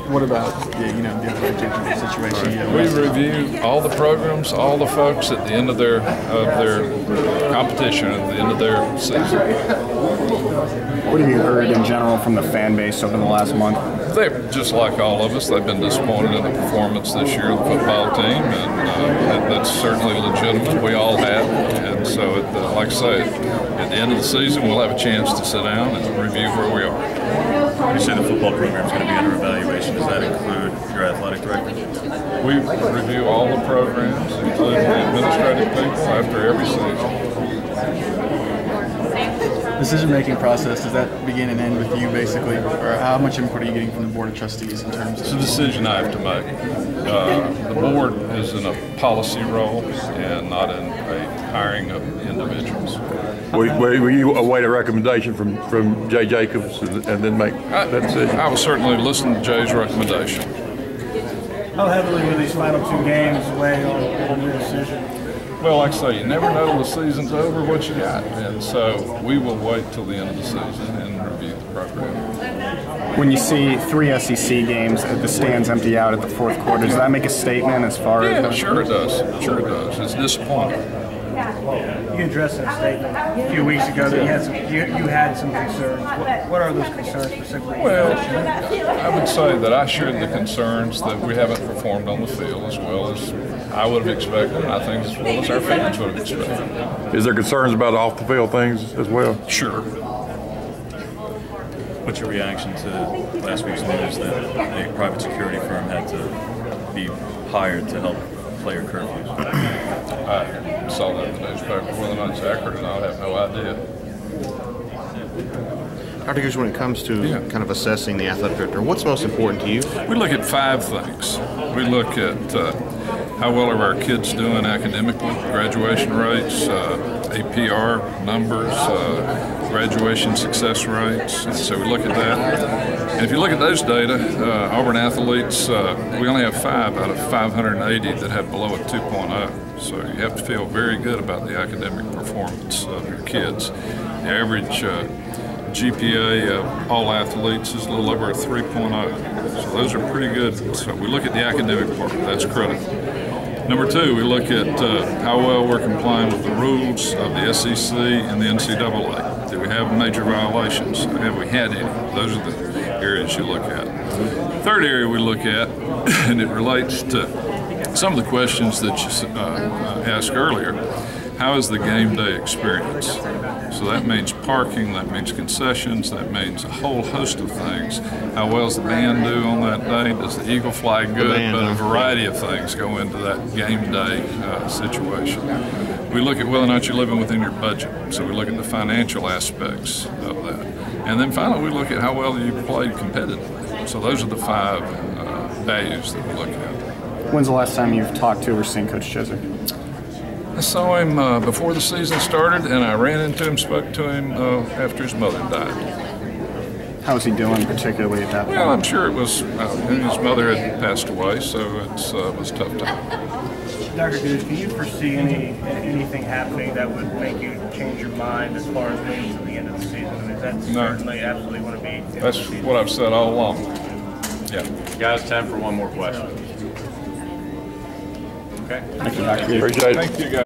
What about the athletic situation? We review all the programs, all the folks at the end of their competition, at the end of their season. What have you heard in general from the fan base over the last month? They're just like all of us. They've been disappointed in the performance this year of the football team, and that's certainly legitimate. We all have, and so like I say, at the end of the season, we'll have a chance to sit down and review where we are. You say the football program is going to be under evaluation. Does that include your athletic director? We review all the programs, including the administrative people, after every season. Decision-making process, does that begin and end with you, basically? Or how much input are you getting from the Board of Trustees in terms of... It's a decision I have to make. The board is in a policy role and not in a hiring of individuals. Will you await a recommendation from Jay Jacobs and then make that decision? I will certainly listen to Jay's recommendation. How heavily will these final 2 games weigh on your decision? Well, like I say, you never know till the season's over what you got, and so we will wait till the end of the season and review the program. When you see 3 SEC games, the stands empty out at the fourth quarter, does that make a statement as far as... Yeah, sure it does. Sure it does. It's disappointing. You addressed in a statement a few weeks ago that you had some concerns. What are those concerns specifically? Well, I would say that I shared the concerns that we haven't performed on the field as well as I would have expected, and I think as well as our fans would have expected. Is there concerns about off-the-field things as well? Sure. What's your reaction to last week's news that a private security firm had to be hired to help player curfews? I saw that in the newspaper. Whether or not it's accurate or not, I have no idea. Dr. Gogue, when it comes to kind of assessing the athletic director, what's most important to you? We look at 5 things. We look at how well are our kids doing academically, graduation rates, APR numbers, graduation success rates. And so we look at that. And if you look at those data, Auburn athletes, we only have 5 out of 580 that have below a 2.0. So you have to feel very good about the academic performance of your kids. The average GPA of all athletes is a little over a 3.0. So those are pretty good. So we look at the academic part. That's critical. Number 2, we look at how well we're complying with the rules of the SEC and the NCAA. Do we have major violations? Have we had any? Those are the areas you look at. Third area we look at, and it relates to some of the questions that you asked earlier. How is the game day experience? So that means parking, that means concessions, that means a whole host of things. How well does the band do on that day? Does the Eagle fly good? But a variety of things go into that game day situation. We look at whether or not you're living within your budget. So we look at the financial aspects of that. And then finally we look at how well you played competitively. So those are the 5 values that we look at. When's the last time you've talked to or seen Coach Chiswick? I saw him before the season started, and I ran into him, spoke to him after his mother died. How was he doing, particularly at that point? Well, I'm sure it was, his mother had passed away, so it was a tough time. Dr. Gogue, can you foresee anything happening that would make you change your mind as far as waiting until the end of the season? I mean, is that certainly absolutely want to be? That's what I've said all along. Yeah. Guys, time for one more question. Okay. Thank you. Appreciate it. Thank you, guys.